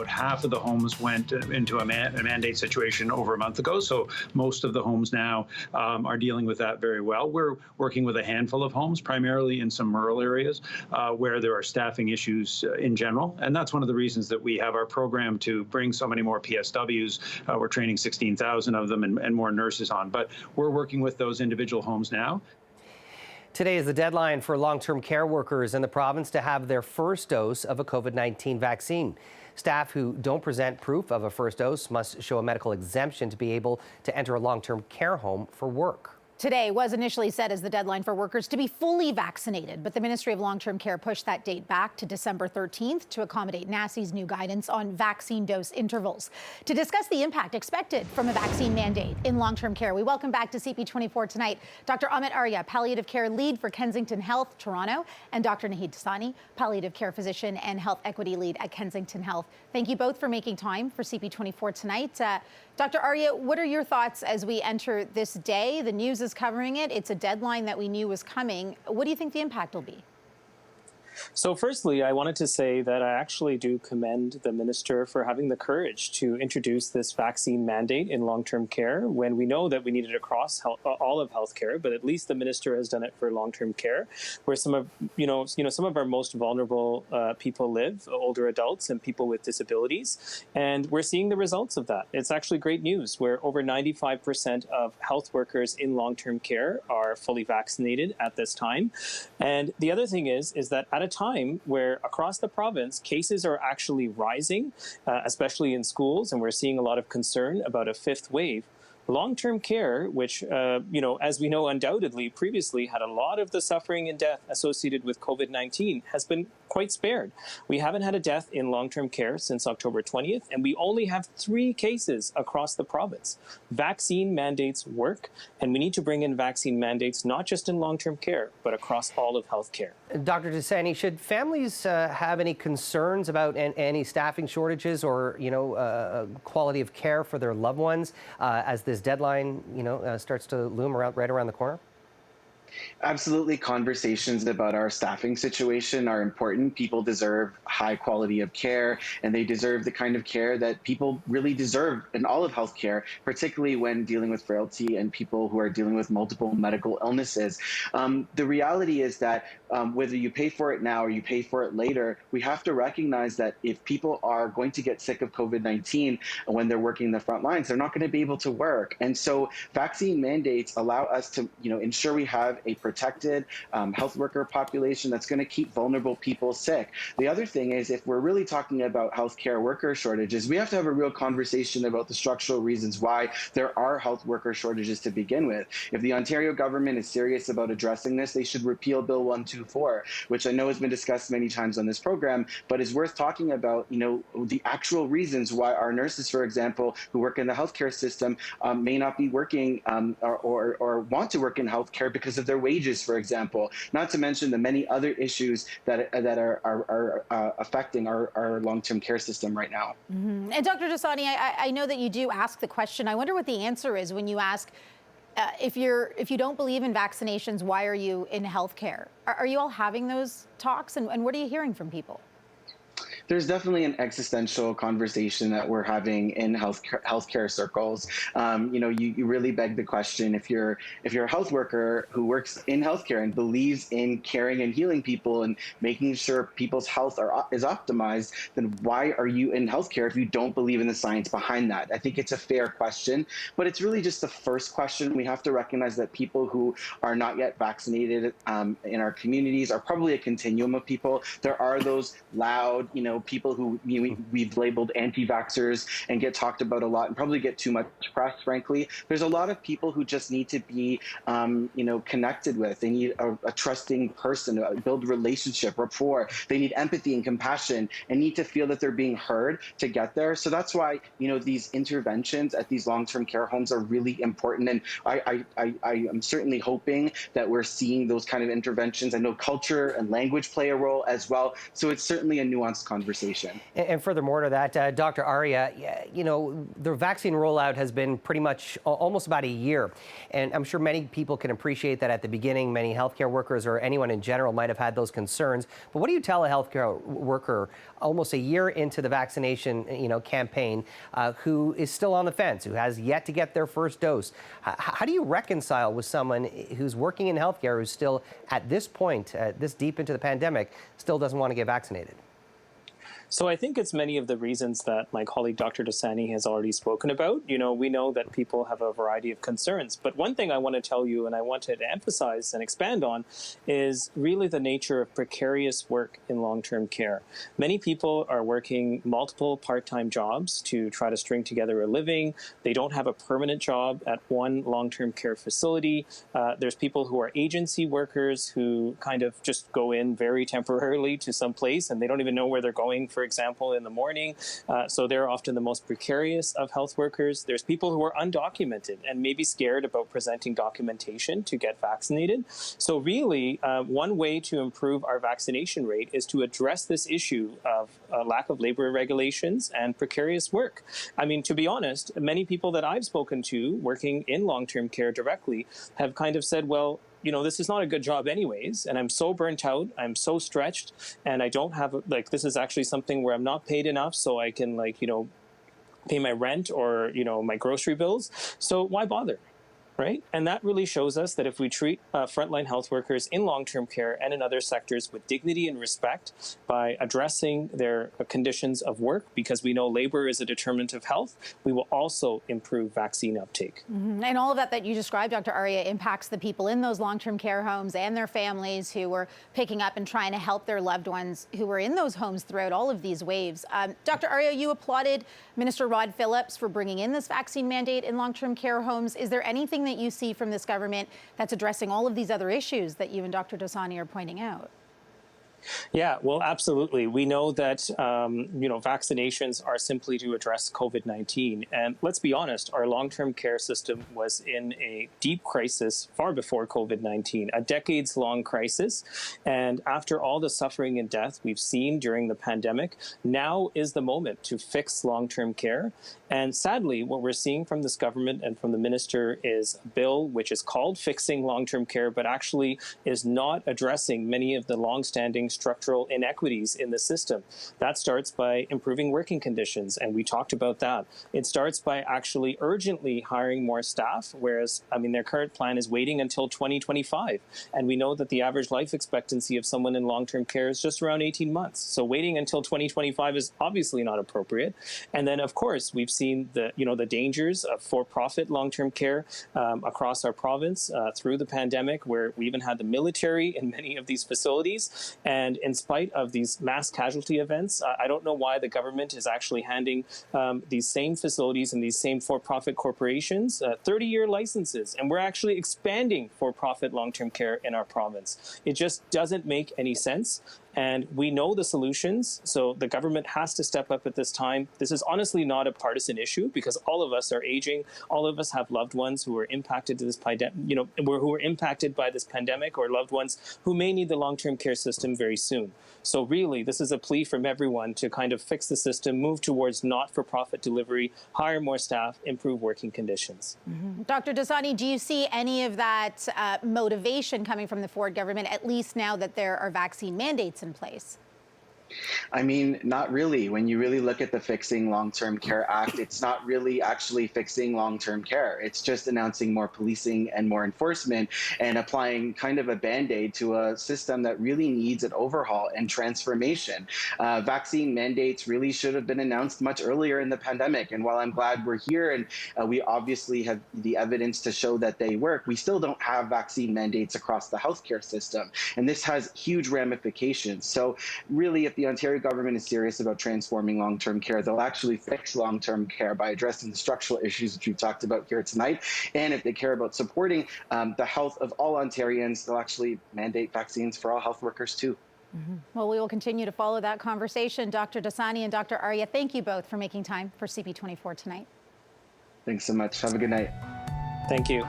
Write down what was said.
about half of the homes went into a mandate situation over a month ago. So most of the homes now are dealing with that very well. We're working with a handful of homes, primarily in some rural areas where there are staffing issues in general. And that's one of the reasons that we have our program to bring so many more PSWs. We're training 16,000 of them and more nurses on. But we're working with those individual homes now. Today is the deadline for long-term care workers in the province to have their first dose of a COVID-19 vaccine. Staff who don't present proof of a first dose must show a medical exemption to be able to enter a long-term care home for work. Today was initially set as the deadline for workers to be fully vaccinated, but the Ministry of Long-Term Care pushed that date back to December 13th to accommodate NACI's new guidance on vaccine dose intervals. To discuss the impact expected from a vaccine mandate in long-term care, we welcome back to CP24 tonight Dr. Amit Arya, Palliative Care Lead for Kensington Health, Toronto, and Dr. Naheed Dosani, Palliative Care Physician and Health Equity Lead at Kensington Health. Thank you both for making time for CP24 tonight. Dr. Arya, what are your thoughts as we enter this day? The news is covering it. It's a deadline that we knew was coming. What do you think the impact will be? So firstly, I wanted to say that I actually do commend the minister for having the courage to introduce this vaccine mandate in long-term care when we know that we need it across all of healthcare, but at least the minister has done it for long-term care, where some of some of our most vulnerable people live, older adults and people with disabilities, and we're seeing the results of that. It's actually great news, where over 95% of health workers in long-term care are fully vaccinated at this time. And the other thing is that at a time where across the province cases are actually rising, especially in schools, and we're seeing a lot of concern about a fifth wave. Long-term care, which, as we know undoubtedly previously had a lot of the suffering and death associated with COVID-19, has been quite spared. We haven't had a death in long-term care since October 20th, and we only have 3 cases across the province. Vaccine mandates work, and we need to bring in vaccine mandates not just in long-term care, but across all of healthcare. Dr. Dosani, should families have any concerns about any staffing shortages or, quality of care for their loved ones as this deadline, starts to loom right around the corner? Absolutely. Conversations about our staffing situation are important. People deserve high quality of care, and they deserve the kind of care that people really deserve in all of healthcare, particularly when dealing with frailty and people who are dealing with multiple medical illnesses. The reality is that whether you pay for it now or you pay for it later, we have to recognize that if people are going to get sick of COVID-19 when they're working the front lines, they're not going to be able to work. And so vaccine mandates allow us to ensure we have a protected health worker population that's going to keep vulnerable people sick. The other thing is, if we're really talking about healthcare worker shortages, we have to have a real conversation about the structural reasons why there are health worker shortages to begin with. If the Ontario government is serious about addressing this, they should repeal Bill 124, which I know has been discussed many times on this program, but is worth talking about, the actual reasons why our nurses, for example, who work in the healthcare system may not be working or want to work in healthcare because of their wages, for example, not to mention the many other issues that are affecting our long-term care system right now. Mm-hmm. And Dr. Dosani, I know that you do ask the question. I wonder what the answer is when you ask, if you don't believe in vaccinations, why are you in healthcare? Are you all having those talks, and what are you hearing from people? There's definitely an existential conversation that we're having in healthcare circles. You really beg the question, if you're a health worker who works in healthcare and believes in caring and healing people and making sure people's health is optimized, then why are you in healthcare if you don't believe in the science behind that? I think it's a fair question, but it's really just the first question. We have to recognize that people who are not yet vaccinated in our communities are probably a continuum of people. There are those loud, people who we've labeled anti-vaxxers and get talked about a lot and probably get too much press, frankly. There's a lot of people who just need to be, connected with. They need a trusting person, build relationship, rapport. They need empathy and compassion and need to feel that they're being heard to get there. So that's why, these interventions at these long-term care homes are really important. And I am certainly hoping that we're seeing those kind of interventions. I know culture and language play a role as well. So it's certainly a nuanced conversation. conversation. And furthermore to that, Dr. Arya, the vaccine rollout has been pretty much almost about a year. And I'm sure many people can appreciate that at the beginning, many healthcare workers or anyone in general might have had those concerns. But what do you tell a healthcare worker almost a year into the vaccination, campaign, who is still on the fence, who has yet to get their first dose? How do you reconcile with someone who's working in healthcare, who's still at this point, this deep into the pandemic, still doesn't want to get vaccinated? So I think it's many of the reasons that my colleague Dr. Dosani has already spoken about. We know that people have a variety of concerns, but one thing I want to tell you and I wanted to emphasize and expand on is really the nature of precarious work in long-term care. Many people are working multiple part-time jobs to try to string together a living. They don't have a permanent job at one long-term care facility. There's people who are agency workers who kind of just go in very temporarily to some place and they don't even know where they're going, for example, in the morning. So they're often the most precarious of health workers. There's people who are undocumented and maybe scared about presenting documentation to get vaccinated. So really, one way to improve our vaccination rate is to address this issue of lack of labor regulations and precarious work. I mean, to be honest, many people that I've spoken to working in long-term care directly have kind of said, well, this is not a good job anyways, and I'm so burnt out, I'm so stretched, and I don't have, this is actually something where I'm not paid enough so I can, pay my rent or, my grocery bills. So why bother? Right? And that really shows us that if we treat frontline health workers in long-term care and in other sectors with dignity and respect by addressing their conditions of work, because we know labor is a determinant of health, we will also improve vaccine uptake. Mm-hmm. And all of that you described, Dr. Arya, impacts the people in those long-term care homes and their families who were picking up and trying to help their loved ones who were in those homes throughout all of these waves. Dr. Arya, you applauded Minister Rod Phillips for bringing in this vaccine mandate in long-term care homes. Is there anything that you see from this government that's addressing all of these other issues that you and Dr. Dosani are pointing out? Yeah, well, absolutely. We know that, vaccinations are simply to address COVID-19. And let's be honest, our long-term care system was in a deep crisis far before COVID-19, a decades-long crisis. And after all the suffering and death we've seen during the pandemic, now is the moment to fix long-term care. And sadly, what we're seeing from this government and from the minister is a bill which is called Fixing Long-Term Care, but actually is not addressing many of the long-standing structural inequities in the system. That starts by improving working conditions, and we talked about that. It starts by actually urgently hiring more staff, whereas, their current plan is waiting until 2025. And we know that the average life expectancy of someone in long-term care is just around 18 months. So waiting until 2025 is obviously not appropriate. And then, of course, we've seen the dangers of for-profit long-term care across our province through the pandemic, where we even had the military in many of these facilities. And in spite of these mass casualty events, I don't know why the government is actually handing these same facilities and these same for-profit corporations 30-year licenses. And we're actually expanding for-profit long-term care in our province. It just doesn't make any sense. And we know the solutions, so the government has to step up at this time. This is honestly not a partisan issue because all of us are aging. All of us have loved ones who are impacted to this who are impacted by this pandemic, or loved ones who may need the long-term care system very soon. So really, this is a plea from everyone to kind of fix the system, move towards not-for-profit delivery, hire more staff, improve working conditions. Mm-hmm. Dr. Dosani, do you see any of that motivation coming from the Ford government, at least now that there are vaccine mandates in place? Not really. When you really look at the Fixing Long-Term Care Act, it's not really actually fixing long-term care. It's just announcing more policing and more enforcement and applying kind of a Band-Aid to a system that really needs an overhaul and transformation. Vaccine mandates really should have been announced much earlier in the pandemic. And while I'm glad we're here and we obviously have the evidence to show that they work, we still don't have vaccine mandates across the healthcare system. And this has huge ramifications. So really, if the Ontario government is serious about transforming long-term care, they'll actually fix long-term care by addressing the structural issues that we've talked about here tonight. And if they care about supporting the health of all Ontarians, they'll actually mandate vaccines for all health workers too. Mm-hmm. Well, we will continue to follow that conversation. Dr. Dosani and Dr. Arya, thank you both for making time for CP24 tonight. Thanks so much. Have a good night. Thank you.